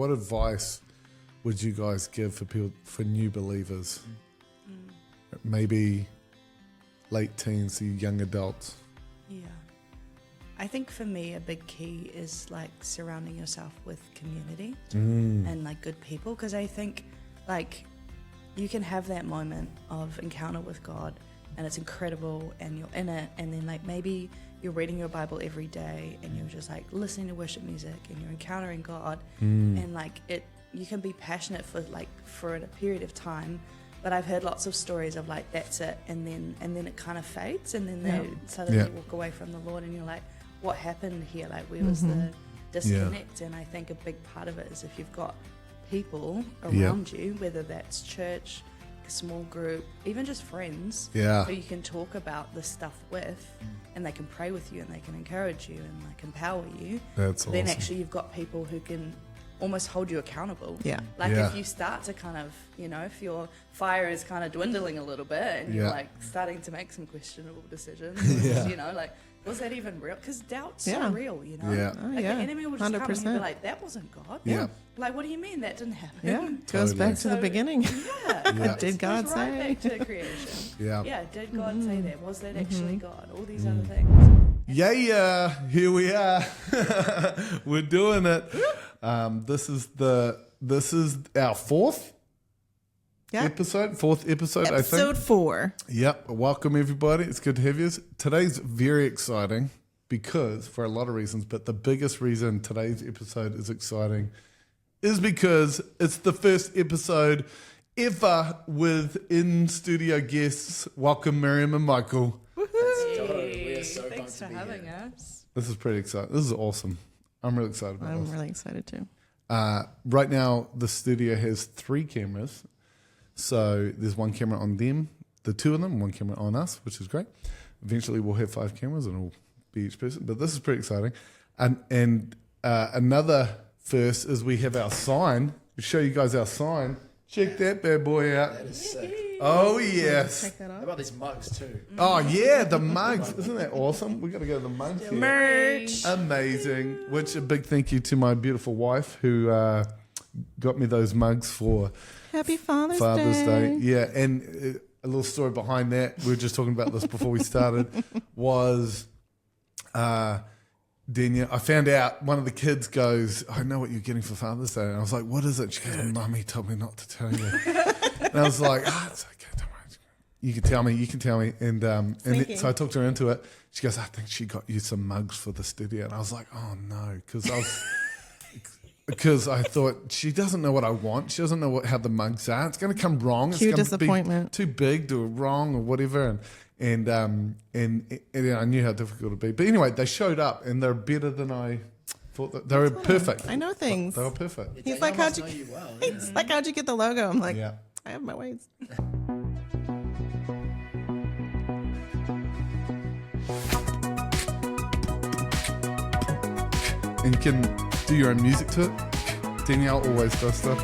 What advice would you guys give for people, for new believers? Maybe late teens to young adults. Yeah. I think for me, a big key is like surrounding yourself with community and like good people. Because I think like you can have that moment of encounter with God and it's incredible and you're in it. And then like maybe you're reading your Bible every day and you're just like listening to worship music and you're encountering God. And like you can be passionate for a period of time. But I've heard lots of stories of like, that's it. And then it kind of fades and then they suddenly walk away from the Lord and you're like, what happened here? Like where was the disconnect? And I think a big part of it is if you've got people around you, whether that's church, a small group, even just friends who you can talk about this stuff with and they can pray with you and they can encourage you and like empower you. That's then awesome. actually you've got people who can almost hold you accountable. Like if you start to kind of, if your fire is kind of dwindling a little bit and you're like starting to make some questionable decisions, like, was that even real? Because doubt's so real, Like the enemy will just 100%. Come and he'll be like, that wasn't God. Like, what do you mean that didn't happen? Goes back to the beginning. Did God goes say? Right back to creation. Did God say that? Was that actually God? All these other things. Here we are. We're doing it. This is our fourth episode, I think. Episode 4. Yep. Welcome, everybody. It's good to have you. Today's very exciting because, for a lot of reasons, but the biggest reason today's episode is exciting is because it's the first episode ever with in-studio guests. Welcome, Miriam and Michael. Thanks for having us. This is pretty exciting. This is awesome. I'm really excited about this. I'm really excited too. Right now, the studio has 3 cameras. So there's 1 camera on them, the 2 of them, 1 camera on us, which is great. Eventually we'll have 5 cameras and it'll be each person. But this is pretty exciting. And another first is we have our sign. We'll show you guys our sign. Check that bad boy out. That is sick. Oh, yes. Check that out. How about these mugs too? Oh, yeah, the mugs. Isn't that awesome? We've got to go to the mugs here. Merch. Amazing. Which a big thank you to my beautiful wife who got me those mugs for Happy Father's Day. Yeah, and a little story behind that, we were just talking about this before we started, was Dania, I found out one of the kids goes, I know what you're getting for Father's Day. And I was like, what is it? She goes, Mummy told me not to tell you. And I was like, it's okay, don't worry. You can tell me. And so I talked her into it. She goes, I think she got you some mugs for the studio. And I was like, oh no, because I thought she doesn't know what I want. She doesn't know how the mugs are. It's going to come wrong. Cue it's going to disappointment. be too big, do it wrong or whatever. And I knew how difficult it would be. But anyway, they showed up and they're better than I thought. They were perfect. I know things. They were perfect. He's like, how'd you get the logo? I'm like, Yeah. I have my ways. And you can do your own music to it. Danielle always does stuff.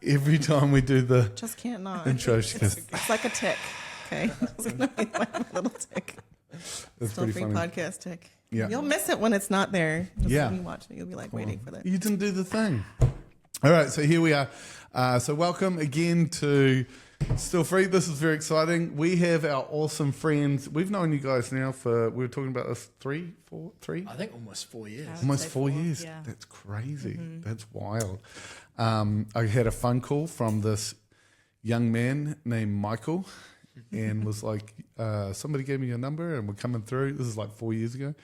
Every time we do the Just can't not. intro, she goes, It's like a tick. Okay. It's gonna be like a little tick. that's Still pretty free funny. podcast tick. Yeah. You'll miss it when it's not there. Just Yeah. when you watch it, you'll be like waiting for that. You didn't do the thing. All right, so here we are. So welcome again to Still Free. This is very exciting. We have our awesome friends. We've known you guys now for, we were talking about this 3? I think almost 4 years. Almost 4 years. Yeah. That's crazy. That's wild. I had a phone call from this young man named Michael and was like, somebody gave me your number and we're coming through. This is like 4 years ago.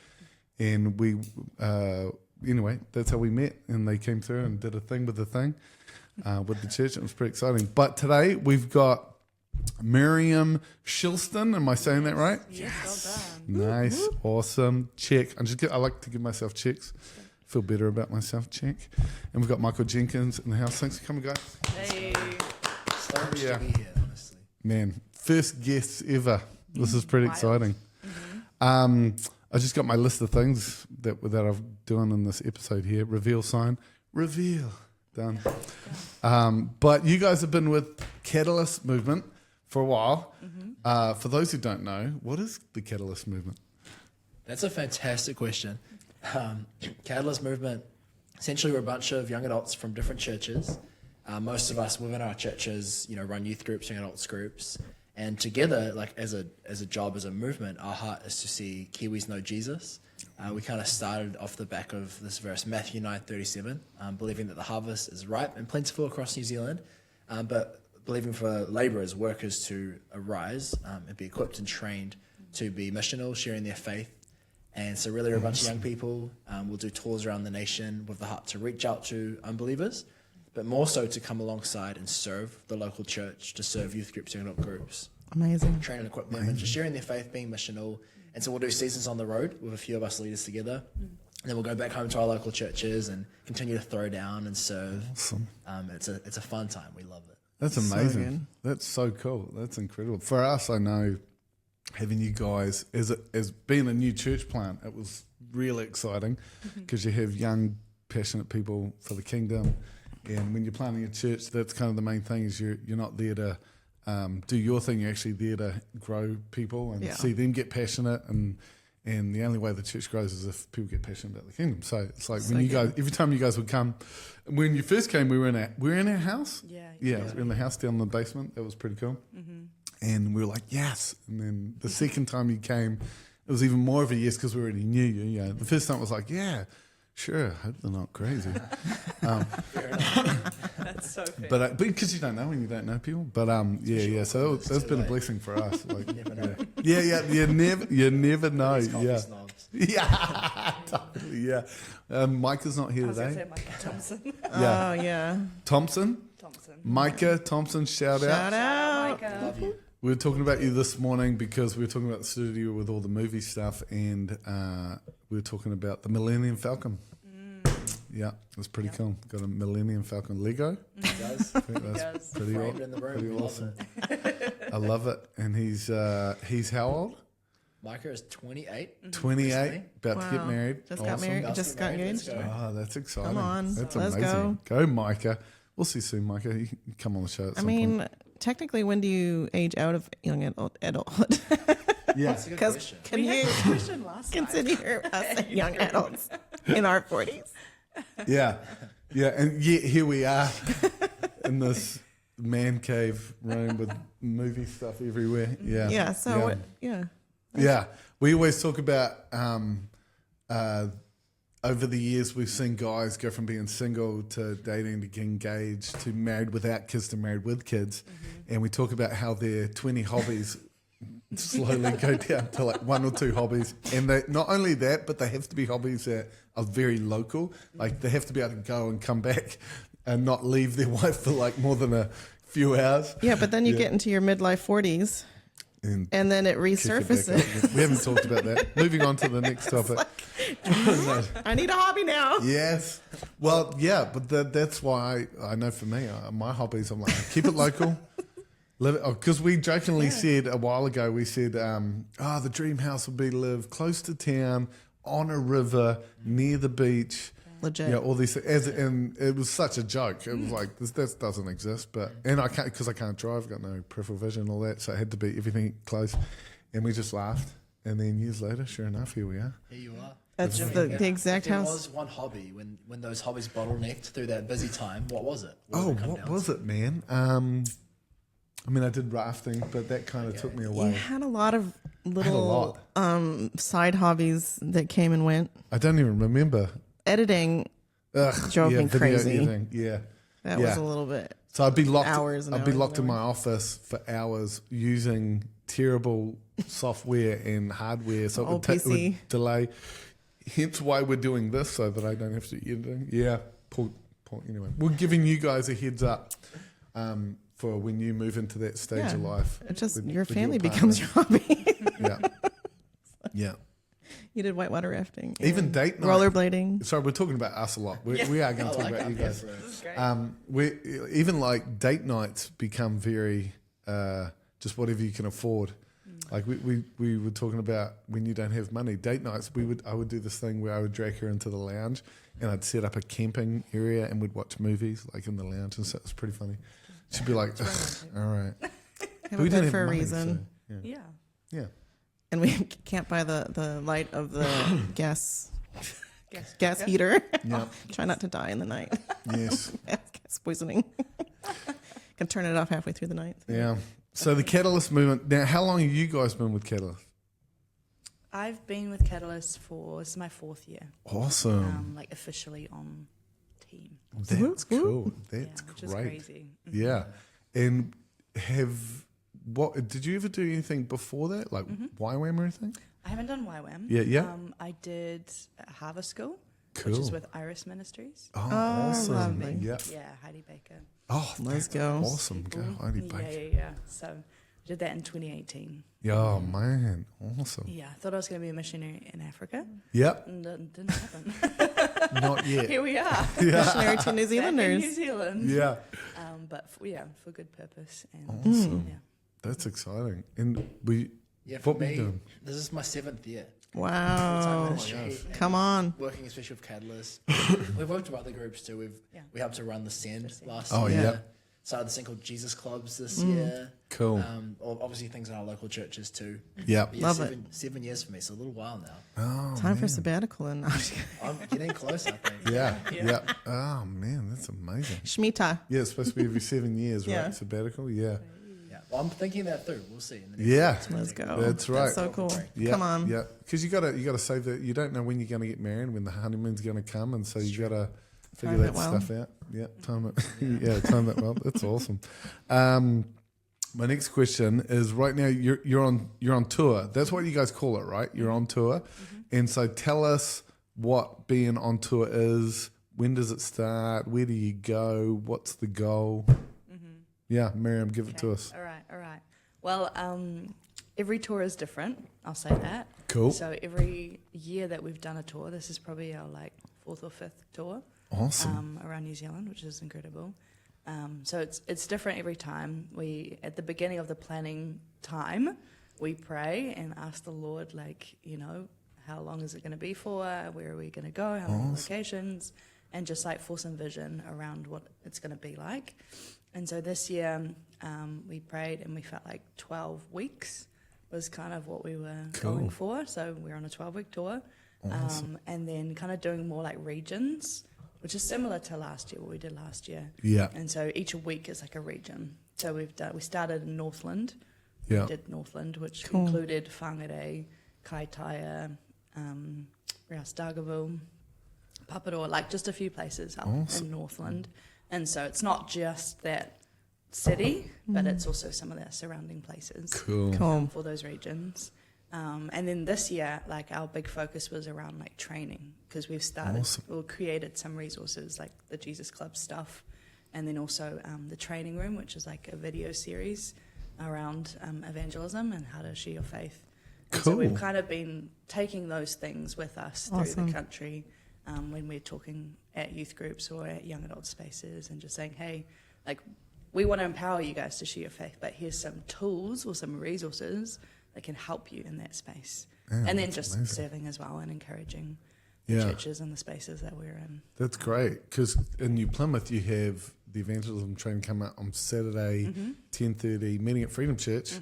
And we, anyway, that's how we met. And they came through and did a thing with the church. It was pretty exciting. But today we've got Miriam Shilston. Am I saying that right? Yes. Well done. Nice. Awesome. Check. I like to give myself checks. Feel better about myself. Check. And we've got Michael Jenkins in the house. Thanks for coming, guys. Hey. Stoked to be here, honestly. Man, first guests ever. This is pretty Wild. exciting. I just got my list of things that I'm doing in this episode here. Reveal sign. Reveal. Done. But you guys have been with Catalyst Movement for a while. For those who don't know, what is the Catalyst Movement? That's a fantastic question. Catalyst Movement, essentially we're a bunch of young adults from different churches. Most of us within our churches, run youth groups, young adults groups. And together, like as a job, as a movement, our heart is to see Kiwis know Jesus. We kind of started off the back of this verse, Matthew 9:37, believing that the harvest is ripe and plentiful across New Zealand, but believing for labourers, workers to arise and be equipped and trained to be missional, sharing their faith. And so really we're a bunch of young people. We'll do tours around the nation with the heart to reach out to unbelievers, but more so to come alongside and serve the local church, to serve youth groups, young adult groups. Amazing. Train and equip them and just sharing their faith, being missional. And so we'll do seasons on the road with a few of us leaders together. And then we'll go back home to our local churches and continue to throw down and serve. Awesome. It's a fun time. We love it. That's So amazing. good. That's so cool. That's incredible. For us, I know having you guys as being a new church plant, it was really exciting because you have young, passionate people for the kingdom. And when you're planting a church, that's kind of the main thing is you're not there to do your thing. You're actually there to grow people and see them get passionate. And the only way the church grows is if people get passionate about the kingdom. So it's like when you guys, every time you guys would come, when you first came, we were in our house. Yeah. We were in the house down in the basement. That was pretty cool. And we were like, yes. And then the second time you came, it was even more of a yes because we already knew you. Yeah. The first time it was like, yeah, sure. I hope they're not crazy. That's so fair. But because you don't know when you don't know people. But So that's been a blessing for us. Like, You never know. yeah. You never know. These coffee Yeah. snobs. Yeah. Totally. Yeah. Micah's not here I was going to today. say Micah Thompson. Yeah. Oh, yeah. Thompson. Thompson. Micah Thompson. Shout Shout out. out. Micah. Love you. We were talking about you this morning because we were talking about the studio with all the movie stuff, and we were talking about the Millennium Falcon. Yeah, it was pretty cool. Got a Millennium Falcon Lego. He does. I think that's does. pretty, Framed in the room. pretty We love awesome. it. I love it. And he's how old? Micah is 28. 28, about to get Wow. married. Just got married. Just got Let's engaged. go. Oh, that's exciting. Come on, That's let's amazing. Go, Micah. We'll see you soon, Micah. You can come on the show at I some point. mean, technically, when do you age out of young adulthood? Yeah. That's a good Because question. can We you had this question last time. consider us young adults in our 40s? Yeah. Yeah. And yet here we are in this man cave room with movie stuff everywhere. Yeah. Yeah. So, Yeah. We always talk about over the years we've seen guys go from being single to dating to getting engaged to married without kids to married with kids. And we talk about how their 20 hobbies slowly go down to like one or two hobbies. And they, not only that, but they have to be hobbies that are very local. Like they have to be able to go and come back and not leave their wife for like more than a few hours. Yeah, but then you get into your midlife 40s and then it kick it back resurfaces. up. We haven't talked about that. Moving on to the next topic. I need a hobby now. Yes. Well, yeah, but that's why I know for me, my hobbies, I'm like, keep it local. Because we jokingly said a while ago, we said, the dream house would be to live close to town, on a river, near the beach. Legit. Yeah, all these and it was such a joke. It was like, this doesn't exist. And I can't, because I can't drive, I've got no peripheral vision and all that, so it had to be everything close. And we just laughed. And then years later, sure enough, here we are. Here you are. That's If the exact there house. was one hobby when those hobbies bottlenecked through that busy time, what was it? What was it, man? I mean, I did rafting, but that kind of took me You away. had a lot of a little side hobbies that came and went. I don't even remember. Editing drove me video crazy. editing, yeah. That was a little bit. So I'd be locked. Hours and I'd be hours locked and in my office for hours using terrible software and hardware, so it Old would, it PC. would delay. Hence why we're doing this, so that I don't have to do editing. Yeah. Anyway, we're giving you guys a heads up for when you move into that stage of life. It's just with- your with family partner. becomes your hobby. Yeah. Yeah. You did whitewater rafting. Even and date night. rollerblading. Sorry, we're talking about us a lot. We are going to talk about you guys. This is great. We even like date nights become very just whatever you can afford. Like we were talking about when you don't have money. Date nights, I would do this thing where I would drag her into the lounge and I'd set up a camping area and we'd watch movies like in the lounge, and so it was pretty funny. She'd be like, "Ugh, all right. Have We a didn't bed have for a money, reason. so, Yeah. yeah. and we can't buy the light of the gas cooker. heater. Yeah. Try not to die in the night. Yes. Gas poisoning. Can turn it off halfway through the night. Yeah. So the Catalyst movement. Now, how long have you guys been with Catalyst? I've been with Catalyst this is my 4th year, Awesome. like officially on team. That's cool. That's Which is great. crazy. Yeah. And did you ever do anything before that? Like YWAM or anything? I haven't done YWAM. Yeah. I did Harvest School, Cool. which is with Iris Ministries. Oh, awesome. lovely. Yeah. Yeah, Heidi Baker. Oh, Let's that's go. awesome. Go, Heidi Baker. Yeah. So I did that in 2018. Yeah, oh, man. Awesome. Yeah, I thought I was going to be a missionary in Africa. Yep. And it didn't happen. Not yet. Here we are. Missionary to New Back in New Zealanders. Zealand. Yeah. But for good purpose. And Awesome. yeah. That's exciting. And For what were you me, doing? this is my 7th year. Wow. Full-time ministry, Come on. working especially with Catalyst. We've worked with other groups too. We helped to run the Send last Oh, year. yeah. Started this thing called Jesus Clubs this year. Cool. Obviously things in our local churches too. Yeah. But yeah, Love it. 7 years for me, so a little while now. Oh, Time for man. sabbatical and I'm getting close, I think. Yeah. Yeah. Oh, man. That's amazing. Shemitah. Yeah, it's supposed to be every 7 years, Yeah. right? Sabbatical. Yeah. Yeah. Well, I'm thinking that through. We'll see. In the next Yeah. Let's go. That's right. That's so cool. Yeah, Come on. Yeah, because you gotta save that. You don't know when you're gonna get married, when the honeymoon's gonna come, and so you gotta figure Time that it well. stuff out. Yeah, time it. Yeah, time it well. That's awesome. My next question is: right now you're on tour. That's what you guys call it, right? You're on tour, and so tell us what being on tour is. When does it start? Where do you go? What's the goal? Yeah, Miriam, give it to us. All right. Well, every tour is different. I'll say that. Cool. So every year that we've done a tour, this is probably our 4th or 5th tour. Awesome. Around New Zealand, which is incredible. So it's different every time. We at the beginning of the planning time, we pray and ask the Lord, how long is it going to be for? Where are we going to go? How many locations? And just for some vision around what it's going to be like. And so this year we prayed and we felt like 12 weeks was kind of what we were going for. So we're on a 12-week tour. Awesome. And then kind of doing more regions, which is similar to last year, what we did last year. Yeah. And so each week is a region. So we started in Northland. Yeah. We did Northland, which included Whangarei, Kaitaia, Reas-Dargaville, Paparoa, just a few places up in Northland. And so it's not just that city, but it's also some of the surrounding places Cool. for those regions. And then this year, our big focus was around training, because we've created some resources like the Jesus Club stuff, and then also the training room, which is a video series around evangelism and how to share your faith. And so we've kind of been taking those things with us through the country when we're talking at youth groups or at young adult spaces, and just saying, hey, we want to empower you guys to share your faith, but here's some tools or some resources that can help you in that space. Yeah, and then just amazing. serving as well and encouraging the churches and the spaces that we're in. That's great, because in New Plymouth you have the evangelism training come out on Saturday, 10:30, meeting at Freedom Church.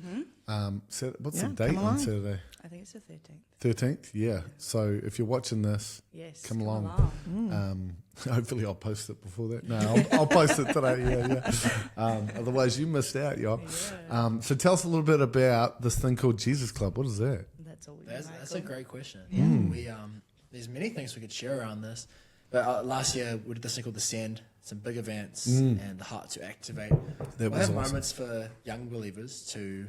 What's the date on Saturday? I think it's the 13th. 13th, yeah. So if you're watching this, Yes, come along. Hopefully I'll post it before that. No, I'll post it today. Yeah. Otherwise you missed out, y'all. Yeah. So tell us a little bit about this thing called Jesus Club. What is that? That's all. That's a great question. We there's many things we could share around this, but last year we did this thing called the Send, some big events, and the Heart to Activate. That we was have awesome. moments for young believers to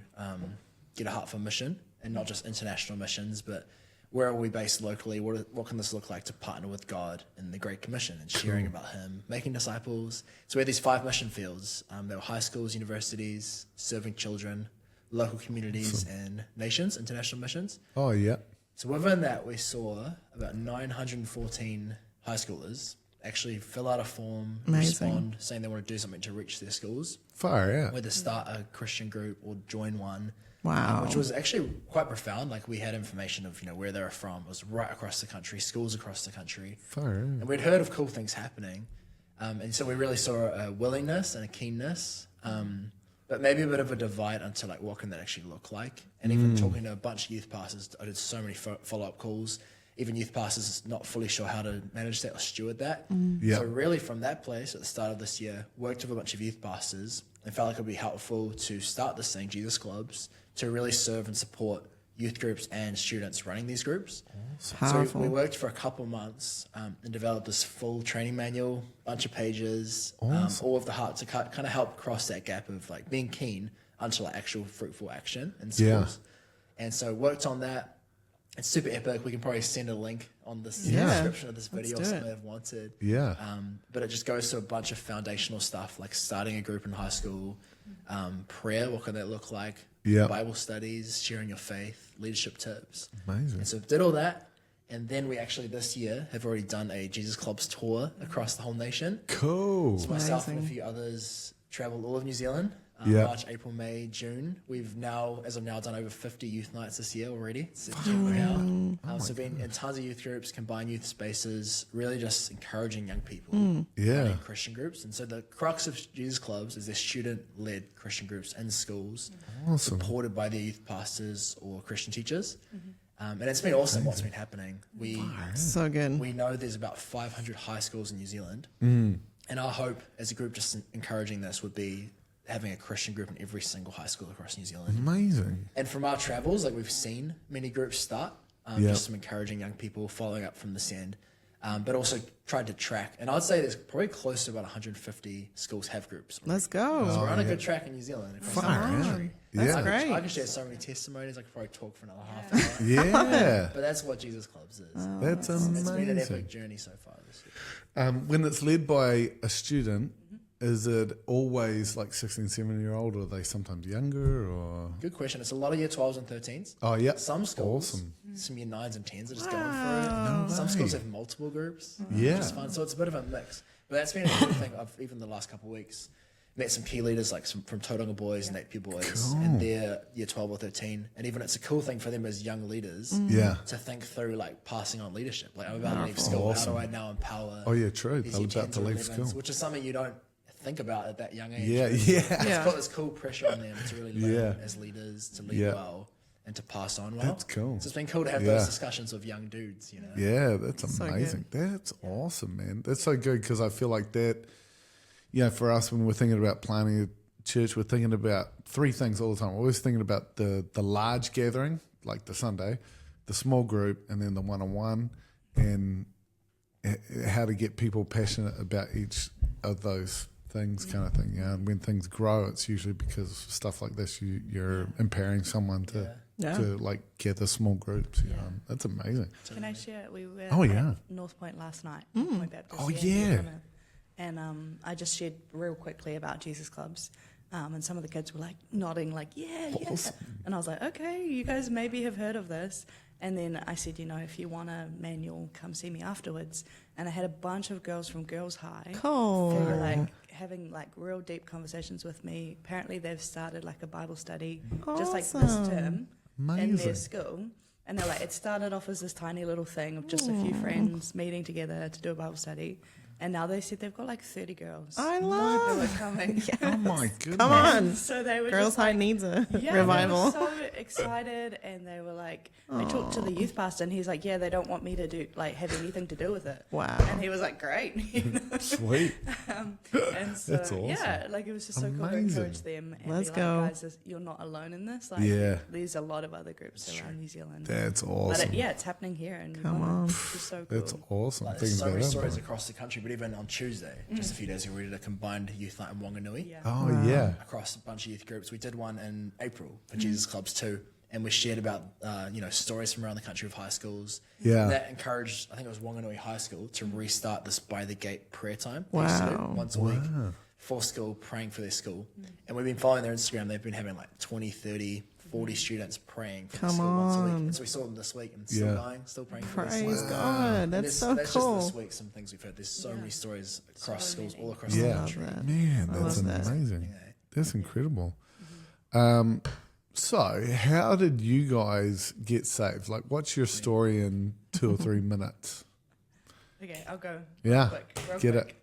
get a heart for mission, and not just international missions, but where are we based locally? What can this look like to partner with God in the Great Commission and sharing about Him, making disciples? So we had these 5 mission fields. There were high schools, universities, serving children, local communities, and nations, international missions. Oh, yeah. So within that, we saw about 914 high schoolers actually fill out a form, respond, saying they want to do something to reach their schools, Fire out. whether start a Christian group or join one. Wow. Which was actually quite profound. We had information of where they were from. It was right across the country, schools across the country, Fire out. and we'd heard of cool things happening. And so we really saw a willingness and a keenness. But but maybe a bit of a divide into like what can that actually look like. And even talking to a bunch of youth pastors, I did so many follow-up calls. Even youth pastors not fully sure how to manage that or steward that. Yeah. So really from that place at the start of this year, worked with a bunch of youth pastors and felt like it would be helpful to start this thing, Jesus Clubs, to really serve and support youth groups and students running these groups. Powerful. So we worked for a couple months and developed this full training manual, bunch of pages, all of the heart to kind of help cross that gap of like being keen unto like actual fruitful action in schools. And so worked on that. It's super epic. We can probably send a link on this description of this video if somebody have wanted. Yeah. But it just goes to a bunch of foundational stuff like starting a group in high school, prayer, what could that look like? Yeah. Bible studies, sharing your faith, leadership tips. Amazing. And so did all that. And then we actually this year have already done a Jesus Clubs tour across the whole nation. Cool. So myself and a Amazing. few others traveled all of New Zealand. Yeah. March, April, May, June. We've now, as of now, done over 50 youth nights this year already. It's September now. So been in tons of youth groups, combined youth spaces, really just encouraging young people Yeah. running Christian groups. And so the crux of Jesus Clubs is they're student-led Christian groups in schools, Awesome. supported by their youth pastors or Christian teachers. And it's been awesome what's been happening. So good. We know there's about 500 high schools in New Zealand. And our hope as a group, just encouraging this, would be having a Christian group in every single high school across New Zealand. Amazing. And from our travels, like we've seen many groups start, just some encouraging young people following up from this end, but also tried to track. And I'd say there's probably close to about 150 schools have groups. Let's go. So we're on a good track in New Zealand. across the Far country. That's Yeah. great. I can share so many testimonies. I could probably talk for another half hour. Yeah. But that's what Jesus Clubs is. That's It's been an amazing. epic journey so far this year. When it's led by a student, is it always like 16, 17-year-old, or are they sometimes younger? Or Good question. It's a lot of year 12s and 13s. oh yeah, Some schools, awesome. some year 9s and 10s are just going through it. Some schools have multiple groups, Yeah. which is fun. So it's a bit of a mix. But that's been a good thing of even the last couple of weeks. Met some key leaders like from Tauranga Boys and Napier Boys, and they're year 12 or 13. And even it's a cool thing for them as young leaders Yeah. to think through like passing on leadership. Like I'm about to leave school. Awesome. How do I now empower? Oh yeah, true. these They're year about 10s to or leave 11s, school. which is something you don't think about at that young age. Yeah, It's yeah. Yeah. got this cool pressure on them to really learn Yeah. as leaders, to lead Yeah. well, and to pass on well. That's cool. So it's been cool to have Yeah. those discussions with young dudes, you know. Yeah, that's So amazing. That's awesome, man. That's so good because I feel like that, you know, for us when we're thinking about planning a church, we're thinking about three things all the time. We're always thinking about the large gathering, like the Sunday, the small group, and then the one-on-one, and how to get people passionate about each of those things kind of thing. You know, and when things grow, it's usually because of stuff like this. You're empowering someone to Yeah. to like gather small groups. You know, that's amazing. Can I share? We were Oh, at yeah. North Point last night. Point Baptist, Oh, in yeah. Plymouth. And I just shared real quickly about Jesus Clubs. And some of the kids were like nodding, like, yeah. And I was like, okay, you guys maybe have heard of this. And then I said, you know, if you want a manual, come see me afterwards. And I had a bunch of girls from Girls High. Cool. They were like having like real deep conversations with me. Apparently they've started like a Bible study just like this Awesome. term in Amazing. their school. And they're like, it started off as this tiny little thing of just a few friends meeting together to do a Bible study. And now they said they've got like 30 girls I who love are coming. Oh my goodness. Come on. So they were Girls just High like, needs a yeah, revival. They were so excited, and they were like, I talked to the youth pastor, and he's like, yeah, they don't want me to do like have anything to do with it. Wow. And he was like, great. You know? Sweet. And so, That's awesome. yeah, like it was just so cool to Amazing. encourage them and Let's be go. like, guys, you're not alone in this. Like, Yeah. there's a lot of other groups around New Zealand. That's But awesome. yeah, it's happening here, and Come on. it's just so cool. That's awesome. Like, Thinking there's so about many that, stories man. across the country, but even on Tuesday, just a few days ago, we did a combined youth night in Wanganui Yeah. Oh yeah. across a bunch of youth groups. We did one in April for Jesus Clubs too, and we shared about stories from around the country of high schools. Yeah. And that encouraged, I think it was Wanganui High School, to restart this by the gate prayer time. They Wow. used to do once a week for school, praying for their school. And we've been following their Instagram. They've been having like 20, 30, 40 students praying for the Come school once a week. on. And so we saw them this week and still Yeah. going, still praying for their Praise school. God. And That's so that's cool. just this week, some things we've heard. There's so many stories across So schools many. all across the Yeah. country. that. Man, I that's love that. amazing. Yeah. That's incredible. So, how did you guys get saved? Like, what's your story in 2 or 3 minutes? Okay, I'll go. Yeah, real get quick.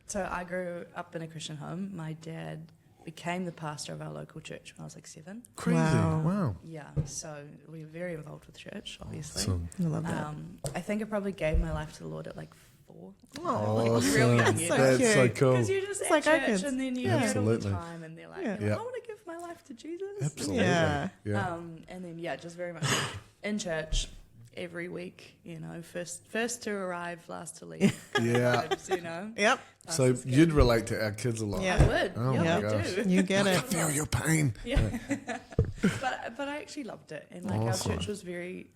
So I grew up in a Christian home. My dad became the pastor of our local church when I was like 7. Crazy. Wow. Wow. Yeah, so we were very involved with church, obviously. Awesome. I love that. I think I probably gave my life to the Lord at like 4. Awesome. real young, So That's so cute. cool. Because you're just It's at like our church kids. and then you Yeah. hear it all the Absolutely. time and they're like, Yeah. you're Yeah. like, I want to give my life to Jesus. Absolutely. Yeah. Yeah. And then just very much in church every week, first to arrive, last to leave. Yeah. vibes, Yep. So That's you'd relate to our kids a lot. Yeah. I would. Oh yeah, my I gosh. do. You get I it. feel your pain. Yeah. but I actually loved it. And like Awesome. our church was very,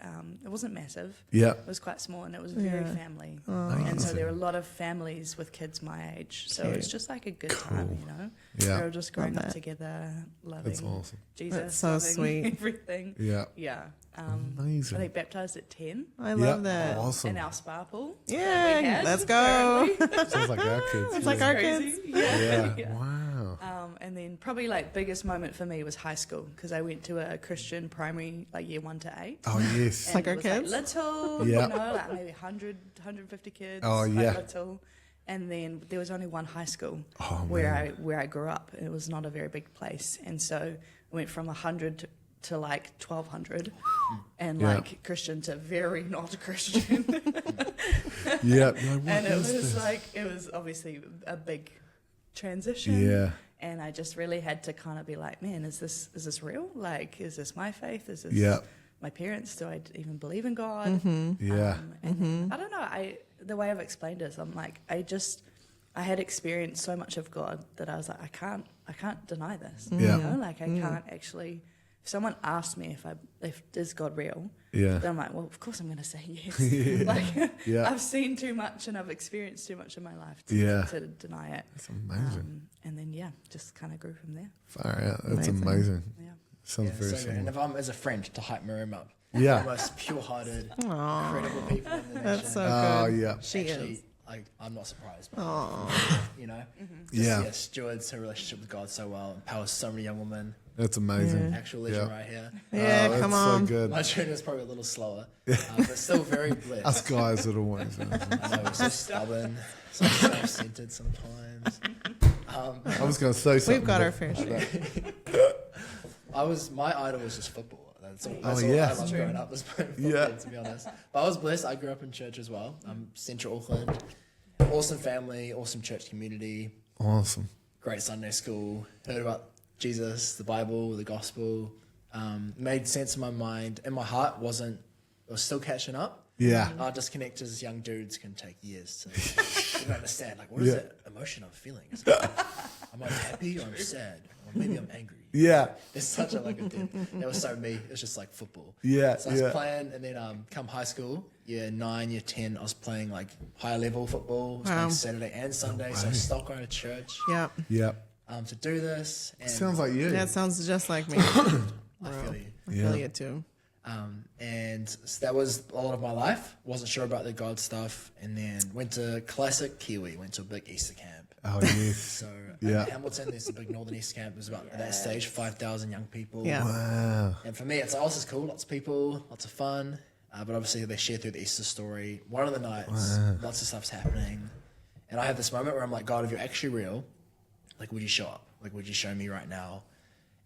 it wasn't massive. Yeah. It was quite small and it was very Yeah. family. Oh. And so Amazing. there were a lot of families with kids my age. So it was just like a good time, Yeah. We were just growing Love up that. together, loving That's awesome. Jesus, That's so loving sweet. everything. Yeah. Yeah. I Amazing. think baptized at 10 I love Yeah. that. Awesome. in our spa pool. Yeah, that we had, let's go. apparently. Sounds like our kids. It's like yeah. our Crazy. kids. Yeah. Yeah. Wow. And then probably like biggest moment for me was high school because I went to a Christian primary like year 1 to 8. Oh yes. And Like it our was, kids? little, Yeah. like maybe 100, 150 kids. Oh, like yeah. little. And then there was only one high school Oh, where man. I grew up. It was not a very big place, and so I went from 100 to like 1,200, and Yeah. like Christian to very not Christian. Yeah. No, what And it is was this? like it was obviously a big transition. Yeah. And I just really had to kind of be like, man, is this real? Like, is this my faith? Is this Yeah. my parents? Do I even believe in God? Yeah. And I don't know. The way I've explained it is I'm like, I had experienced so much of God that I was like, I can't deny this. Yeah. Like I can't actually. If someone asked me if is God real, Yeah. then I'm like, well, of course I'm going to say yes. Yeah. Like Yeah. I've seen too much and I've experienced too much in my life Yeah. to deny it. That's amazing. And then just kind of grew from there. Far out. That's Amazing. amazing. Yeah. Sounds Yeah, very so good. And similar. if I'm as a friend to hype Miriam up, Yeah. the most pure-hearted, Aw, incredible people in the nation. that's so Oh good. yeah. She Actually, is. I'm not surprised. But, Aw. Yeah. stewards her relationship with God so well, empowers so many young women. That's amazing. Actual legend Yeah. right here. Yeah, Oh, come that's on. So good. My journey was probably a little slower, but still very blessed. Us guys are always. I know we're so stubborn, so self-centered sometimes. I was going to say something. We've got our but- fair share. My idol was just football. That's all Oh, I yeah. loved growing up was playing football, Yeah. to be honest. But I was blessed. I grew up in church as well. Central Auckland. Awesome family, awesome church community, Awesome. great Sunday school. Heard about Jesus, the Bible, the gospel. Made sense in my mind. And my heart it was still catching up. Yeah. Our disconnect as young dudes can take years to even understand. Like, what is Yeah. that emotion I'm feeling? Is it, am I happy or I'm sad? Or maybe I'm angry. Yeah. It's such a like a dip. That was so me. It's just like football. Yeah. So I was Yeah. playing, and then come high school, year 9, year 10, I was playing like higher level football. I was Wow. playing Saturday and Sunday, so I stopped going to church Yeah. Yeah. to do this. And Sounds like you. That sounds just like me. I feel you. I Yeah. feel you too. And so that was a lot of my life. Wasn't sure about the God stuff, and then went to classic Kiwi. Went to a big Easter camp. Oh yes. So Yeah. in Hamilton, there's a big Northern Easter camp. There's about at that stage 5,000 young people. Yeah. Wow. And for me, it's like, oh, this is cool. Lots of people, lots of fun. But obviously, they share through the Easter story. One of the nights, lots of stuff's happening. And I have this moment where I'm like, God, if you're actually real, like, would you show up? Like, would you show me right now?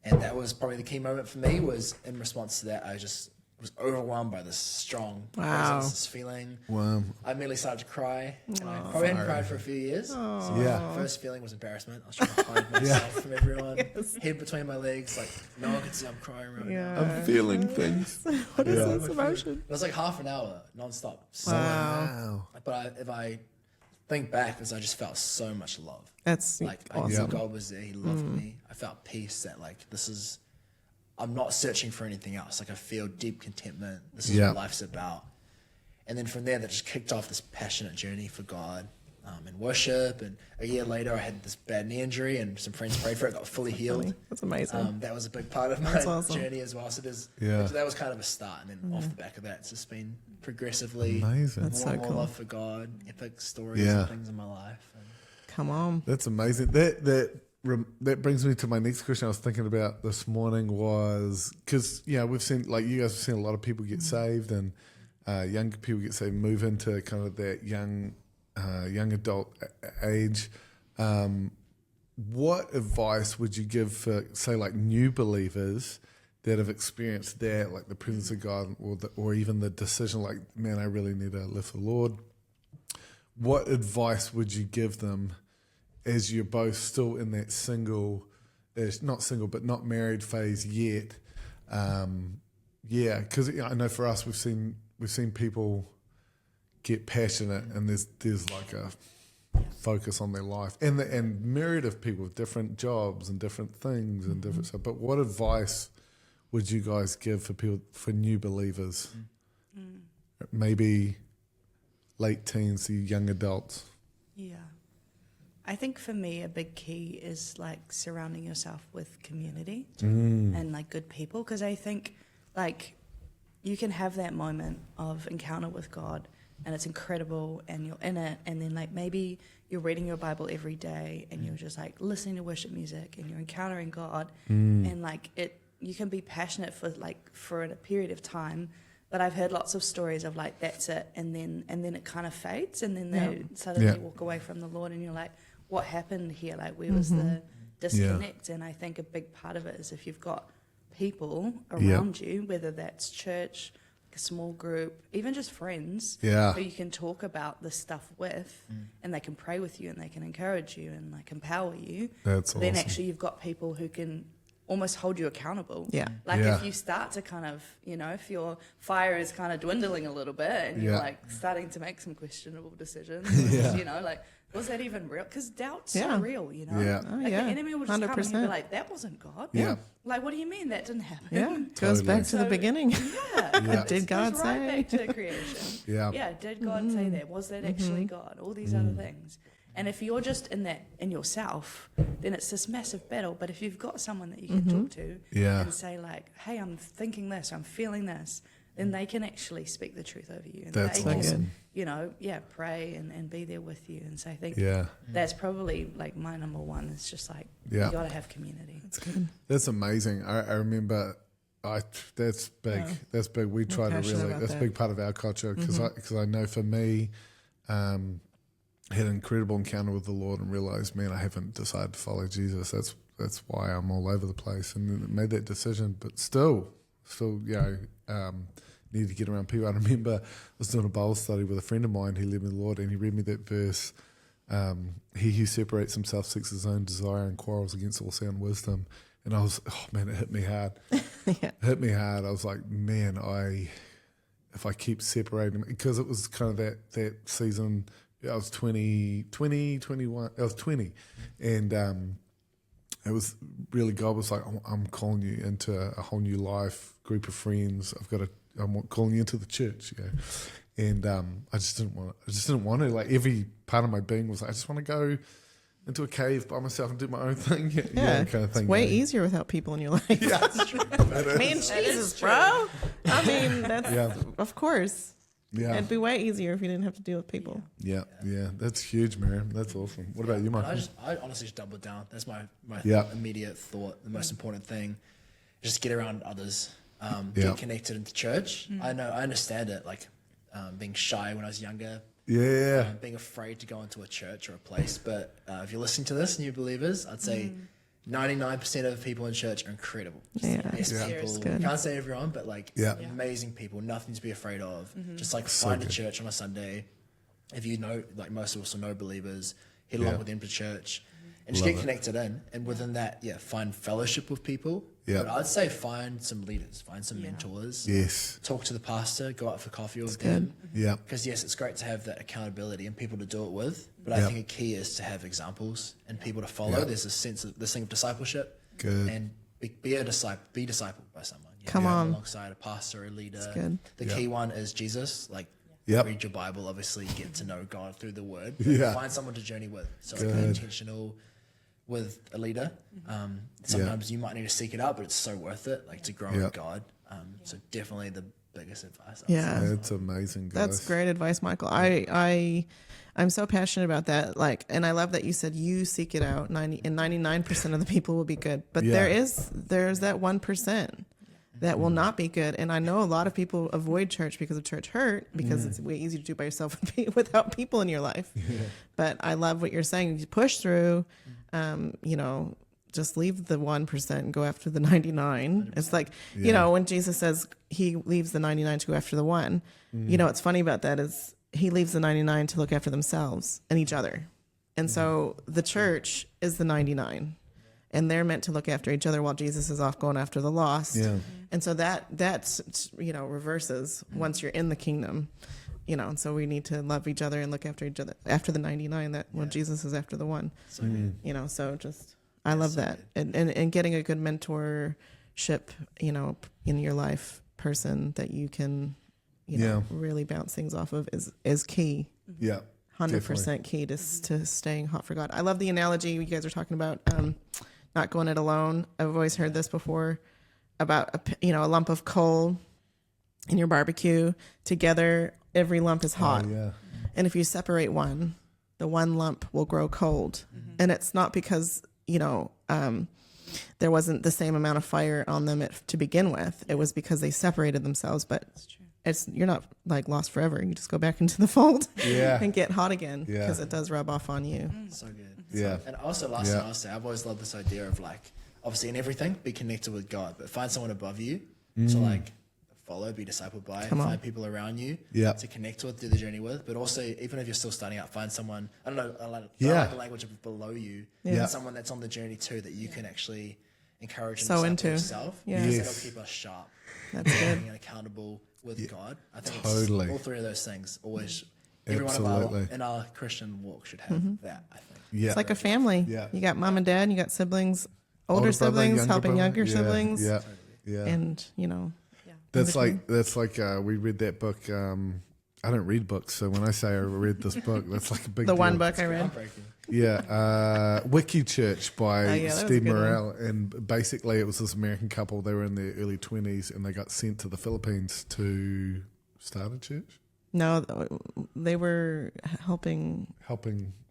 And that was probably the key moment for me. Was in response to that, I just was overwhelmed by this strong Wow. presence, this feeling. Wow. I immediately started to cry. And I probably hadn't cried for a few years. So Yeah. my first feeling was embarrassment. I was trying to hide myself from everyone. Head between my legs, like no one could see I'm crying right now. Yeah. I'm feeling things. What is Yeah. this emotion? It was like half an hour nonstop. So, Wow. Wow. but if I think back, because I just felt so much love. That's Like I awesome. knew God was there. He loved me. I felt peace that like I'm not searching for anything else. Like I feel deep contentment. This is Yeah. what life's about. And then from there, that just kicked off this passionate journey for God and worship. And a year later, I had this bad knee injury, and some friends prayed for it. Got fully healed. That's amazing. That was a big part of my That's awesome. journey as well. So Yeah. that was kind of a start, and then off the back of that, it's just been progressively Amazing. That's more so and more cool. love for God, epic stories Yeah. and things in my life. And Come on. That's amazing. That brings me to my next question. I was thinking about this morning was because we've seen, like, you guys have seen a lot of people get saved, and young people get saved, move into kind of that young adult age. what advice would you give for, say, like new believers that have experienced that, like the presence of God, or even the decision, like, man, I really need to live for the Lord? What advice would you give them as you're both still in that not married phase yet? Because I know for us, we've seen people get passionate, and there's like a focus on their life, and myriad of people with different jobs and different things and different stuff. But what advice would you guys give for new believers? Maybe late teens to young adults. Yeah. I think for me, a big key is like surrounding yourself with community and like good people. Because I think like you can have that moment of encounter with God and it's incredible and you're in it. And then like maybe you're reading your Bible every day and you're just like listening to worship music and you're encountering God. And like you can be passionate for a period of time. But I've heard lots of stories of like, that's it. And then it kind of fades and then they suddenly walk away from the Lord and you're like, what happened here? Like, where was the disconnect? And I think a big part of it is if you've got people around you, whether that's church, like a small group, even just friends, who you can talk about this stuff with, and they can pray with you and they can encourage you and like empower you. That's then awesome. actually you've got people who can almost hold you accountable. Like if you start to kind of, if your fire is kind of dwindling a little bit and you're like starting to make some questionable decisions, like, was that even real? Because doubt's so real, Oh, Like the enemy will just 100%. Come and be like, that wasn't God. Like, what do you mean that didn't happen? Goes back to the beginning. Did God goes say? Right back to creation. Did God say that? Was that actually God? All these other things. And if you're just in yourself, then it's this massive battle. But if you've got someone that you can talk to and say like, hey, I'm thinking this, I'm feeling this, then they can actually speak the truth over you. And that's they awesome. Can, pray and be there with you. And so I think that's probably like my number one. It's just like, you got to have community. That's good. That's amazing. I remember, that's big. Yeah. That's big. We try to really, that's a big part of our culture because I know for me, had an incredible encounter with the Lord and realized, man, I haven't decided to follow Jesus. That's why I'm all over the place, and then made that decision. But still, need to get around people. I remember I was doing a Bible study with a friend of mine who led me to the Lord, and he read me that verse. He who separates himself seeks his own desire and quarrels against all sound wisdom. And I was, it hit me hard. It hit me hard. I was like, man, if I keep separating, because it was kind of that season. I was 21. I was 20. And it was really, God was like, I'm calling you into a whole new life, group of friends. I'm calling you into the church. And I just didn't want to. Like every part of my being was like, I just want to go into a cave by myself and do my own thing. Kind of thing. It's way easier without people in your life. That's true. Man, Jesus, bro. I mean, that's, of course. Yeah. It'd be way easier if you didn't have to deal with people. Yeah. That's huge, Miriam. That's awesome. What about you, Michael? I honestly just doubled down. That's my immediate thought. The most important thing is just get around others. Get connected into church. I understand it, like being shy when I was younger. Being afraid to go into a church or a place. But if you're listening to this, new believers, I'd say 99% of the people in church are incredible. Just people. Good. Can't say everyone, but like amazing people, nothing to be afraid of. Just like find a church on a Sunday. If you know, like most of us are no believers, head along with them to church and just get connected in. And within that, find fellowship with people. But I'd say find some leaders, find some mentors. Yes. Talk to the pastor, go out for coffee with them. Yeah. Because it's great to have that accountability and people to do it with. But I think a key is to have examples and people to follow. There's a sense of this thing of discipleship. Good. And be a disciple, be discipled by someone. Come on. Alongside a pastor or a leader. That's good. The key one is Jesus. Like read your Bible, obviously get to know God through the word. Find someone to journey with. So be intentional with a leader. Sometimes you might need to seek it out, but it's so worth it, like to grow with God. So definitely the biggest advice. That's amazing, guys. That's great advice, Michael. I'm so passionate about that. Like, and I love that you said you seek it out. 99% of the people will be good, but there's that 1%. that will not be good. And I know a lot of people avoid church because of church hurt, because it's way easy to do by yourself without people in your life. But I love what you're saying. You push through, just leave the 1% and go after the 99. It's like, when Jesus says he leaves the 99 to go after the one, what's funny about that is he leaves the 99 to look after themselves and each other. And so the church is the 99. And they're meant to look after each other while Jesus is off going after the lost. Yeah. And so that's reverses once you're in the kingdom, and so we need to love each other and look after each other after the 99, Jesus is after the one, so just, I love that. And getting a good mentorship, in your life person that you can, really bounce things off of is key. Yeah. 100% key to staying hot for God. I love the analogy you guys are talking about, not going it alone. I've always heard this before about a lump of coal in your barbecue. Together, every lump is hot. Oh, yeah. And if you separate one, the one lump will grow cold. And it's not because, there wasn't the same amount of fire on them to begin with. It was because they separated themselves. But you're not like lost forever. You just go back into the fold and get hot again, because it does rub off on you. So good. Yeah. And also last thing I'll say, I've always loved this idea of like, obviously in everything, be connected with God, but find someone above you to like follow, be discipled by, and find people around you to connect with, do the journey with. But also, even if you're still starting out, find someone, I don't know, I like the language of below you, someone that's on the journey too, that you can actually encourage and disciple yourself. Because that'll keep us sharp. That's good. Being accountable with God. I think Totally. it's all three of those things always. Every one of in our Christian walk should have that, I think. Yeah. It's like a family. Yeah. You got mom and dad, you got siblings, older siblings helping younger siblings. Yeah. Yeah. And, That's like we read that book. I don't read books, so when I say I read this book, that's like a big the deal. one book I read. Yeah, Wiki Church by Steve Morrell, one. and basically it was this American couple. They were in their early 20s, and they got sent to the Philippines to start a church. No, they were helping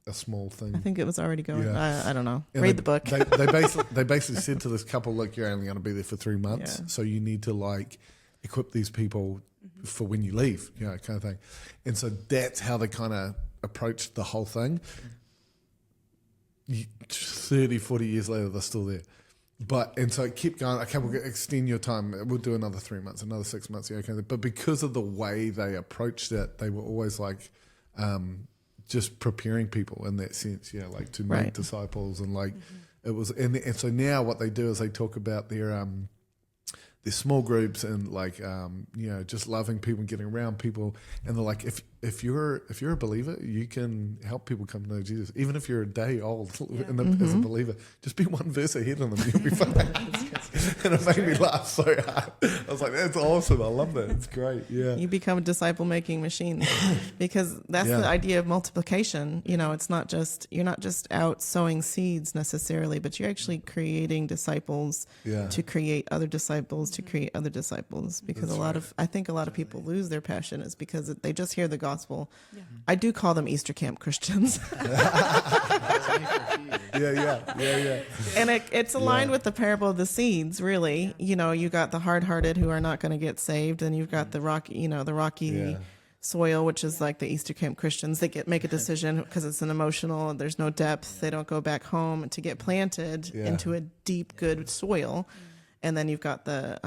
a small thing. I think it was already going. Yeah. I don't know. And read the book. They basically said to this couple, "Look, you're only going to be there for 3 months, so you need to like equip these people for when you leave, kind of thing." And so that's how they kind of approached the whole thing. 30, 40 years later, they're still there. And so it kept going, okay, we'll extend your time. We'll do another 3 months, another 6 months. Okay. But because of the way they approached it, they were always like just preparing people in that sense, like to make disciples. And like it was, and so now what they do is they talk about their small groups and like just loving people and getting around people, and they're like, if you're a believer, you can help people come to know Jesus, even if you're a day old as a believer. Just be one verse ahead of them, you'll be fine. And it made me laugh so hard. I was like, that's awesome. I love that. It's great. Yeah, you become a disciple making machine, because that's the idea of multiplication. It's not just, you're not just out sowing seeds necessarily, but you're actually creating disciples to create other disciples to create other disciples. Because I think a lot of people lose their passion is because they just hear the gospel. I do call them Easter camp Christians. And it's aligned with the parable of the seeds, really. You got the hard-hearted who are not going to get saved, and you've got the rocky soil, which is like the Easter camp Christians. They make a decision because it's an emotional, there's no depth. They don't go back home to get planted into a deep, good soil. And then you've got the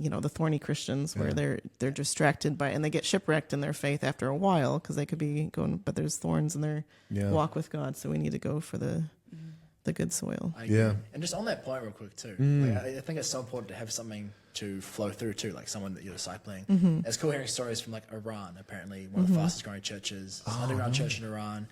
the thorny Christians where they're distracted by, and they get shipwrecked in their faith after a while because they could be going, but there's thorns in their walk with God. So we need to go for the good soil. And just on that point real quick too, I think it's so important to have something to flow through too, like someone that you're discipling. It's cool hearing stories from like Iran, apparently one of the fastest growing churches, underground church in Iran,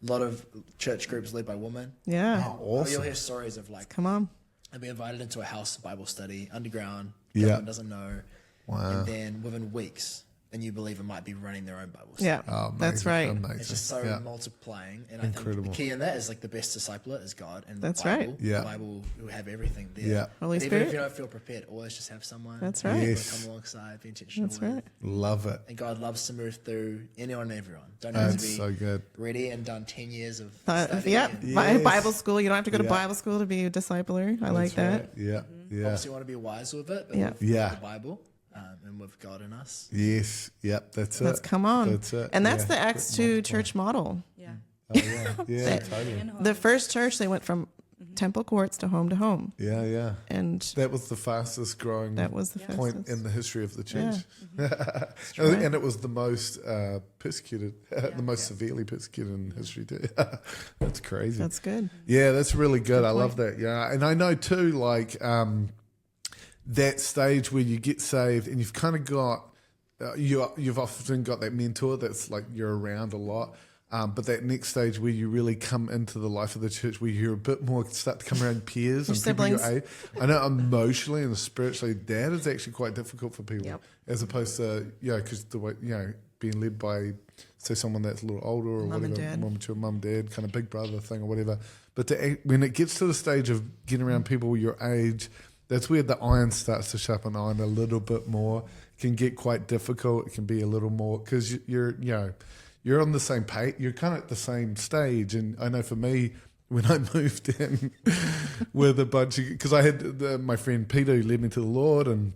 a lot of church groups led by women. Awesome. You'll hear stories of like, come on, I'd be invited into a house Bible study underground. Government doesn't know. Wow. And then within weeks, a new believer might be running their own Bible study. Yeah, Oh, that's amazing, right. amazing. It's just so Yeah. multiplying, and I think Incredible. the key in that is like the best discipler is God, and That's the Bible, right. Yeah. the Bible will have everything there. Yeah. Holy Even Spirit. if you don't feel prepared, always just have someone. That's who right. will Yes. come alongside, be intentional. That's with. right. Love it. And God loves to move through anyone and everyone. Don't have to That's be so good. ready and done 10 years of study. Yeah, and Yes. Bible school. You don't have to go to Yeah. Bible school to be a discipler. I like That's that. right. Yeah. Yeah. Obviously, you want to be wise with it, but Yeah. with Yeah. the Bible and with God in us. Yes. Yep. That's it. Let's come on. That's it. And that's Yeah. the Acts 2 church model. Yeah. Oh, yeah. Yeah. Totally. The first church, they went from temple courts to home to home. Yeah. Yeah. And That was the fastest growing that was the point fastest. in the history of the church. right. And it was the most persecuted, the most severely persecuted in history too. That's crazy. That's good. Yeah, that's really good. I love point. that. Yeah, and I know too, like that stage where you get saved, and you've kind of got you've often got that mentor that's like you're around a lot. But that next stage where you really come into the life of the church, where you're a bit more start to come around peers Your and people your siblings. age. I know emotionally and spiritually, that is actually quite difficult for people, Yep. as opposed to because the way being led by say someone that's a little older or Mum and whatever, dad. more mature, mum, dad, kind of big brother thing or whatever. But when it gets to the stage of getting around people your age, that's where the iron starts to sharpen iron a little bit more. It can get quite difficult. It can be a little more because you're on the same page. You're kind of at the same stage. And I know for me, when I moved in with a bunch of, because I had my friend Peter who led me to the Lord, and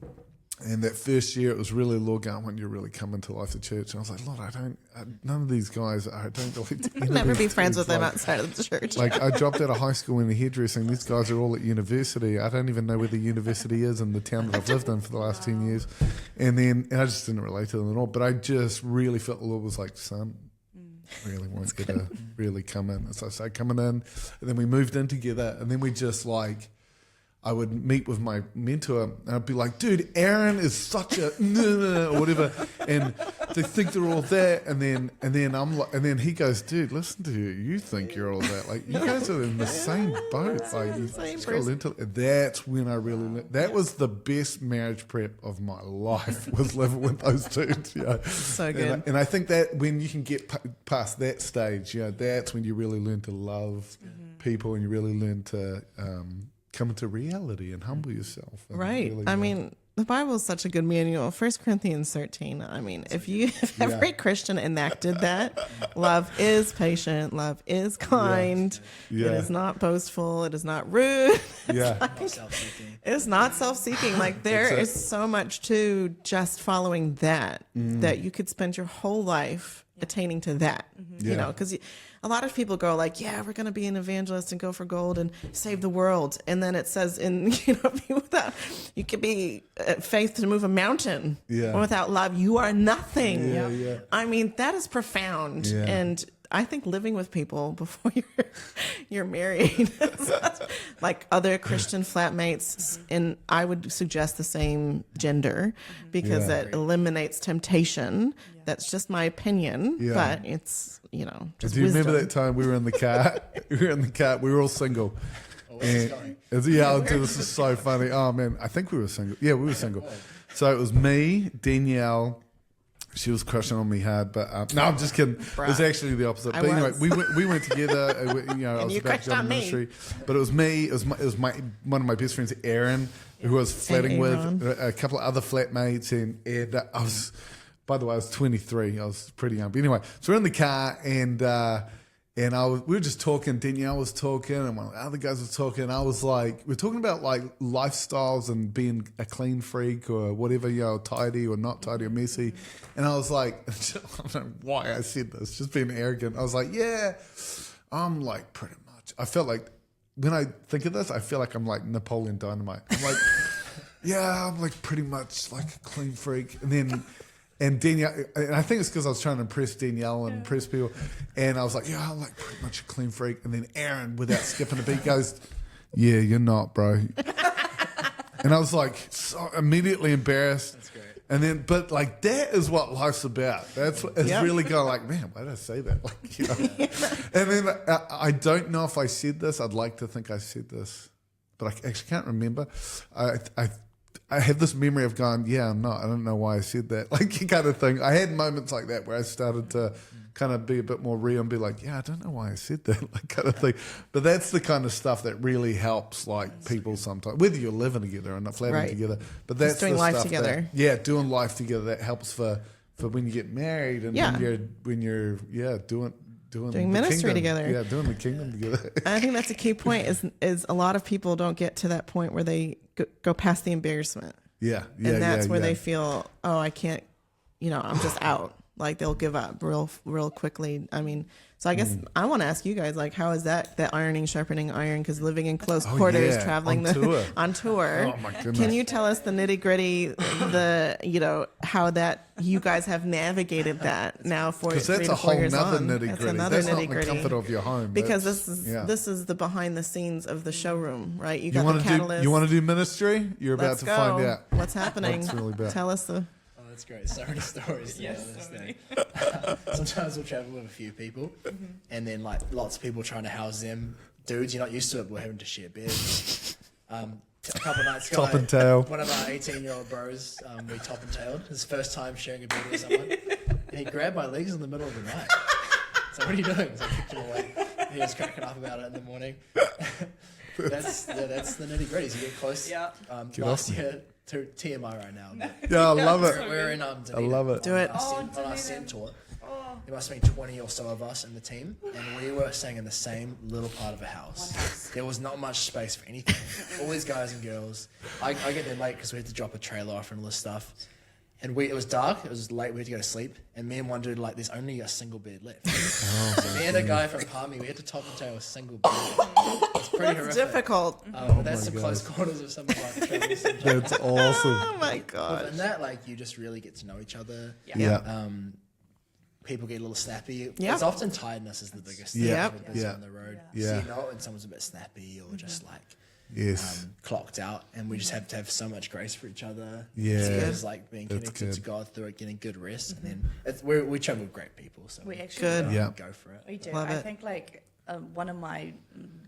that first year it was really the Lord going, I want you to really come into life of church. And I was like, Lord, none of these guys, I don't really Never be friends with them like, outside of the church. like I dropped out of high school in hairdressing. These guys are all at university. I don't even know where the university is in the town that I've lived in for the last 10 years. And I just didn't relate to them at all. But I just really felt the Lord was like, son, I really want you to really come in. So I started coming in, and then we moved in together, and then we just like, I would meet with my mentor, and I'd be like, dude, Aaron is such a or whatever, and they think they're all that, and then I'm like, and then he goes, dude, listen to you, you think you're all that, like you guys are in the same boat, like you just gotta learn to. That's when I really learned. That was the best marriage prep of my life, was living with those dudes. So good. And I think that when you can get past that stage, that's when you really learn to love people, and you really learn to come into reality and humble yourself. And Right. really, I mean, the Bible is such a good manual. 1 Corinthians 13. I mean, if every Christian enacted that, love is patient, love is kind, Yeah. it is not boastful, it is not rude, yeah, Not self-seeking. it's not self-seeking. Like there That's it. is so much to just following that you could spend your whole life attaining to that. You Yeah. know, because a lot of people go like, yeah, we're going to be an evangelist and go for gold and save the world. And then it says you could be faith to move a mountain. Yeah. Without love, you are nothing. Yeah. I mean, that is profound. Yeah. And I think living with people before you're married, like other Christian flatmates, and I would suggest the same gender because Yeah. it eliminates temptation. That's just my opinion, Yeah. but it's just Do you wisdom. remember that time we were in the car? We were all single. Where's this going? This is so funny. Oh man, I think we were single. Yeah, we were single. So it was me, Danielle. She was crushing on me hard, but no, I'm just kidding. It was actually the opposite. I But anyway, was. we went together. I was you about to crushed jump on in me. ministry, but it was me. It was my one of my best friends, Aaron, who I was flatting with, Aaron. a couple of other flatmates, and I was. By the way, I was 23. I was pretty young. But anyway, so we're in the car, and we were just talking. Danielle was talking, and one of the other guys was talking. I was like, we're talking about like lifestyles and being a clean freak or whatever, tidy or not tidy or messy. And I was like, I don't know why I said this, just being arrogant. I was like, yeah, I'm like pretty much. I felt like when I think of this, I feel like I'm like Napoleon Dynamite. I'm like, yeah, I'm like pretty much like a clean freak, And Danielle, and I think it's because I was trying to impress Danielle and impress people. And I was like, yeah, I'm like pretty much a clean freak. And then Aaron, without skipping a beat, goes, yeah, you're not, bro. And I was like, so immediately embarrassed. That's great. And then, but like, that is what life's about. It's Yep. really going like, man, why did I say that? Like, And then I don't know if I said this. I'd like to think I said this, but I actually can't remember. I I have this memory of going, yeah, I'm not. I don't know why I said that. Like, kind of thing. I had moments like that where I started to kind of be a bit more real and be like, yeah, I don't know why I said that, like, kind of thing. But that's the kind of stuff that really helps, like, people sometimes, whether you're living together or not flatting Right. together. But that's Just doing the life stuff together. doing life together. That helps for when you get married and when you're doing the ministry kingdom. together. Yeah, doing the kingdom together. I think that's a key point. Is a lot of people don't get to that point where they go past the embarrassment, Yeah, and that's where they feel, oh, I can't, I'm just out. Like they'll give up real quickly. I mean, so I guess I want to ask you guys, like, how is that ironing, sharpening iron? Because living in close quarters, traveling on tour. Oh my goodness! Can you tell us the nitty gritty, how that you guys have navigated that now for 3 to 4 years on? Because that's a whole nother nitty That's gritty. another That's nitty not the gritty. comfort of your home. Because this is the behind the scenes of the showroom, right? You You got want the to catalyst. do? You want to do ministry? You're about Let's to go. find out. What's happening. What's really about. Tell us the. Oh, that's great. So many stories. Yes, sometimes we'll travel with a few people, and then like lots of people trying to house them. Dudes, you're not used to it. We're having to share beds. A couple of nights ago, Top and tail. one of our 18-year-old bros, we top and tailed. His first time sharing a bed with someone, and he grabbed my legs in the middle of the night. So what are you doing? So I kicked him away. He was cracking up about it in the morning. That's the nitty gritties. You get close. Yeah. Last year, to TMI right now. But Yeah, I love it. we're in I Dunedin. love it. Do it. On our scent tour. There must have been 20 or so of us in the team, and we were staying in the same little part of a house. There was not much space for anything. All these guys and girls. I get there late because we had to drop a trailer off and all this stuff. And it was dark, it was late, we had to go to sleep. And me and one dude, like, there's only a single bed left. So me and a guy from Palmy, we had to top and tail a single bed. It's pretty horrific. Difficult. But that's the close quarters of some of our travels. That's awesome. Oh my god. And that, like, you just really get to know each other. Yeah. People get a little snappy. Yeah. It's often tiredness is the biggest thing Yeah. for those on the road. Yeah. So you know when someone's a bit snappy or just like Yes. clocked out, and we just have to have so much grace for each other. Yeah. It's like being That's connected to good. God through it, getting good rest, and then we travel with great people, so We actually Good. Yeah. go for it. We do. Love I it. think like one of my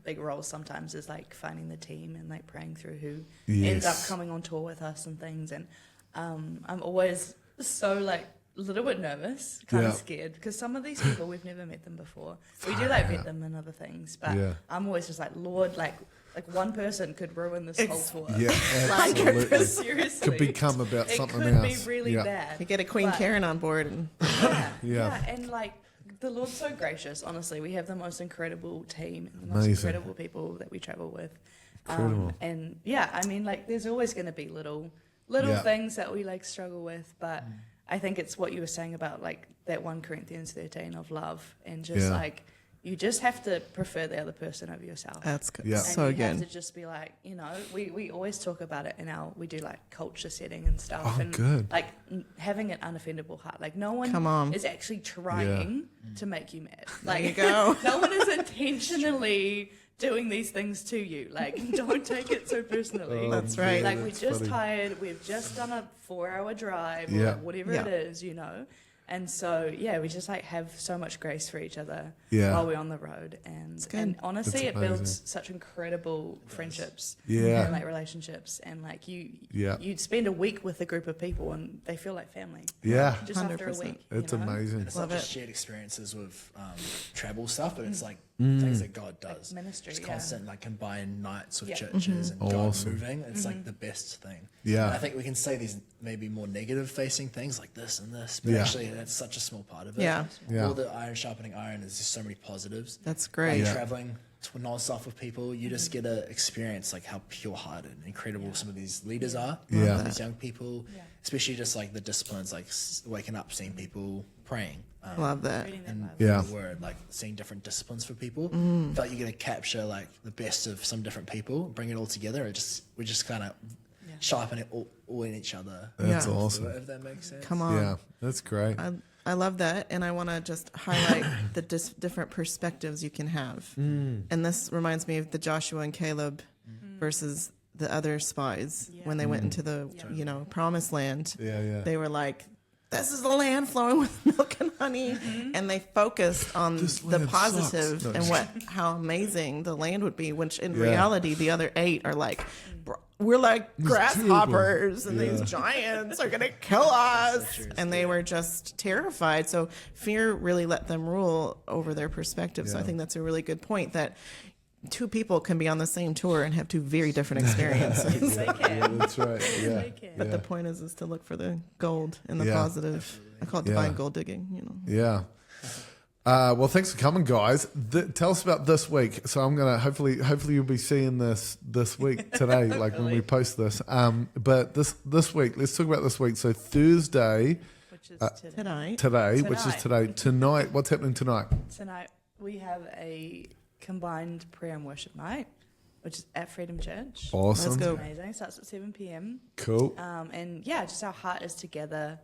big roles sometimes is like finding the team and like praying through who ends up Yes. coming on tour with us and things. And I'm always so like a little bit nervous, kind Yeah. of scared, because some of these people we've never met them before. We do like vet them and other things, but Yeah. I'm always just like, Lord, like one person could ruin this whole tour. Yeah, Like absolutely. seriously, Could become about it something could else. be really Yeah. bad. You get a Queen But- Karen on board, and Yeah, Yeah. and like the Lord's so gracious. Honestly, we have the most incredible team and the most Amazing. incredible people that we travel with. Incredible. And yeah, I mean, like there's always going to be little Yeah. things that we like struggle with, but I think it's what you were saying about like that 1 Corinthians 13 of love, and just Yeah. like you just have to prefer the other person over yourself. that's good. Yeah. And So you have good. to just be like, we always talk about it in we do like culture setting and stuff. Oh, and good. like having an unoffendable heart. Like no one Come on. is actually trying to make you mad. Like you go. no one is intentionally doing these things to you. Like don't take it so personally. That's right. Like we're That's just funny. tired. We've just done a 4-hour drive Yeah. or whatever Yeah. it is, And so, yeah, we just like have so much grace for each other Yeah. while we're on the road. And, good. and honestly, That's it builds amazing. such incredible friendships Yeah. and like relationships. And like Yeah. you'd spend a week with a group of people and they feel like family. Yeah. Just after a 100%. week. It's you know? amazing. And it's Love not just it. shared experiences with travel stuff, but it's like things that God does. ministry, Just yeah. constant like combined nights with Yeah. churches and Awesome. God moving. It's like the best thing. Yeah. And I think we can say these maybe more negative facing things like this and this, but Yeah. actually that's such a small part of it. Yeah. Yeah. All the iron sharpening iron is just so many positives. That's Like great. Yeah. traveling non-stop with people, you just get to experience like how pure-hearted and incredible some of these leaders are. Yeah. These young people, especially just like the disciplines, like waking up, seeing people praying. Love that. Reading that And Bible. Yeah. the word, like seeing different disciplines for people. Felt like you're gonna capture like the best of some different people, bring it all together. We just kind of sharpen it all in each other. That's Yeah. awesome. If that makes sense. Come on. Yeah, that's great. I love that, and I want to just highlight the different perspectives you can have. And this reminds me of the Joshua and Caleb versus the other spies when they went into the promised land. Yeah, yeah. They were like, "This is the land flowing with milk and honey," and they focused on This the land positive sucks. No, and how amazing the land would be. Which in Yeah. reality, the other 8 are like, we're like was grasshoppers and terrible. these giants are going to kill us. And they were just terrified. So fear really let them rule over their perspective. So I Yeah. think that's a really good point, that two people can be on the same tour and have two very different experiences. They Yeah, can. that's right. Yeah. They can. But the point is to look for the gold and the Yeah. positive. I call it divine Yeah. gold digging, you know. Yeah. Well, thanks for coming, guys. Tell us about this week. So I'm gonna hopefully you'll be seeing this week today, like when we post this. But this week, let's talk about this week. So Thursday Which is Tonight. which is today. Tonight, what's happening tonight? Tonight we have a combined prayer and worship night, which is at Freedom Church. Awesome. Let's go. Amazing. Starts at 7 p.m. Cool. And yeah, just our heart is together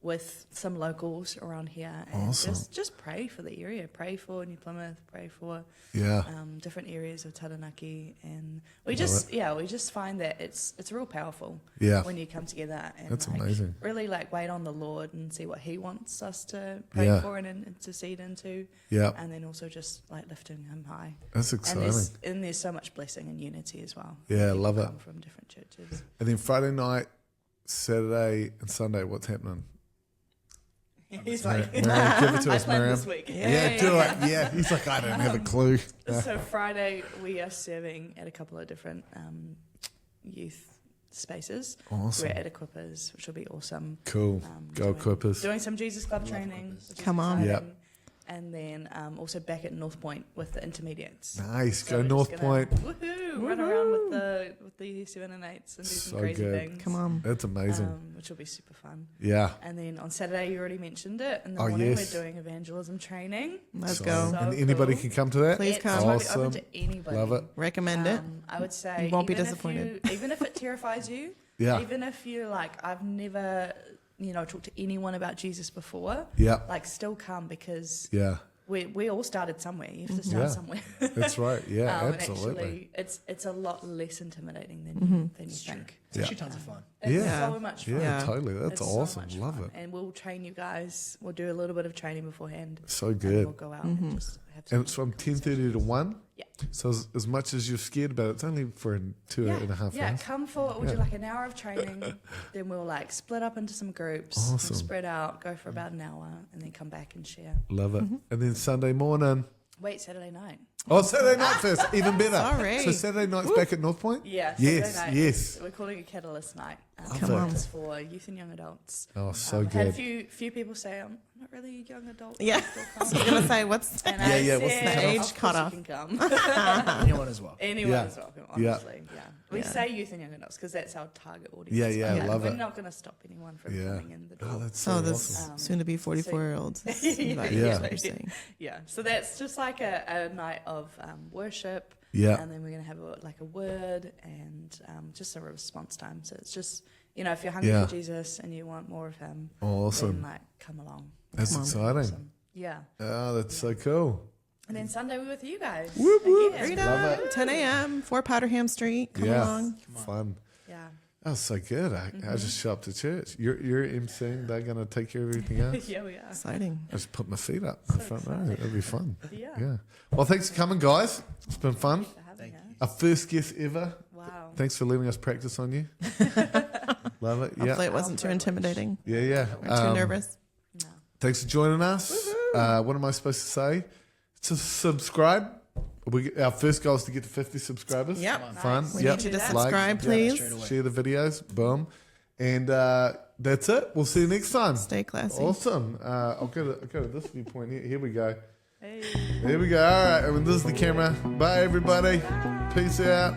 with some locals around here, and Awesome. just pray for the area, pray for New Plymouth, pray for Yeah. different areas of Taranaki, and we just find that it's real powerful Yeah. when you come together and That's like, amazing. really like wait on the Lord and see what He wants us to pray Yeah. for and intercede into, Yeah. and then also just like lifting Him high. That's And exciting. there's so much blessing and unity as well. Yeah, People love it. come from different churches. And then Friday night, Saturday, and Sunday, what's happening? He's like, Miriam, give it to I us, planned Miriam. this week. Yeah, do it. Yeah. He's like, I don't have a clue. So Friday we are serving at a couple of different youth spaces. Awesome. We're at Equippers, which will be awesome. Cool. Go doing- Equippers. Doing some Jesus Club training. which is Come on. exciting. Yep. And then also back at North Point with the intermediates. Nice. So Go we're North just gonna, Point. Woohoo! Run around with the 7 and 8s and do some So crazy good. things. Come on. That's amazing. Which will be super fun. Yeah. And then on Saturday, you already mentioned it. In the Oh, morning, yes. we're doing evangelism training. Let's So- go. So And anybody cool. can come to that? Please It's come. totally Awesome. open to anybody. Love it. Recommend it. I would say You won't be even disappointed. even if it terrifies you, Yeah. even if you're like, I've never, talked to anyone about Jesus before, Yeah. like still come because Yeah. we all started somewhere. You have to start Yeah. somewhere. That's right. Yeah, And absolutely. actually, it's a lot less intimidating than you think. It's actually tons of fun. It's Yeah. so much fun. Yeah, Yeah. totally. That's It's so awesome. much Love fun. it. And we'll train you guys. We'll do a little bit of training beforehand. So And good. we'll go out and just have some And it's from 10:30 to 1. Yeah. So as much as you're scared about it, it's only for 2.5 Yeah, hours. come for we'll do like an hour of training, then we'll like split up into some groups, we'll Awesome. spread out, go for about an hour, and then come back and share. Love it. And then Sunday morning. Wait, Saturday night. Oh, Saturday night first. Even better. Sorry. So Saturday night's back at North Point? Yeah, Saturday Yes, night. yes. We're calling it Catalyst Night. Come on. It's for youth and young adults. Oh, so Had a good. few people say I'm not really a young adult. Yeah. Still I was come. going to say, what's And Yeah, I yeah, what's the said, cutoff? Age of course cutoff. you can come. Anyone as well. Anyone Yeah. is welcome, Yeah. honestly. Yeah. We Yeah. say youth and young adults because that's our target audience. Yeah, yeah, But love we're it. not going to stop anyone from Yeah. coming in the door. Oh, that's so so awesome. this soon to be 44-year-olds? Yeah. That's what you're saying. Yeah, so that's just like a night of worship. Yeah. And then we're going to have a word and just a response time. So it's just, if you're hungry Yeah. for Jesus and you want more of Him, Awesome. then come along. That's Come on. exciting. Awesome. Yeah. Oh, that's so cool. And then Sunday we're with you guys. Whoop, whoop. Again. Freedom, Love it. 10 a.m., 4 Powderham Street. Come yeah. along. Fun. Yeah. That was so good. I just show up to church. You're emceeing. They're going to take care of everything else. Yeah, we are. Exciting. I just put my feet up in the front row. It'll be fun. Yeah. Yeah. Well, thanks for coming, guys. It's been fun. For having us. Our first guest ever. Wow. Thanks for letting us practice on you. Love it. Hopefully Yeah. it wasn't too intimidating Yeah, yeah. or too nervous. No. Thanks for joining us. What am I supposed to say? To subscribe. Our first goal is to get to 50 subscribers. Yep. Fun. Nice. We Yep. need you to Like, subscribe, yeah, please. straight away. Share the videos. Boom. And that's it. We'll see you next time. Stay classy. Awesome. I'll go to this viewpoint here. Here we go. Hey. Here we go. All right. And this is the camera. Bye, everybody. Peace out.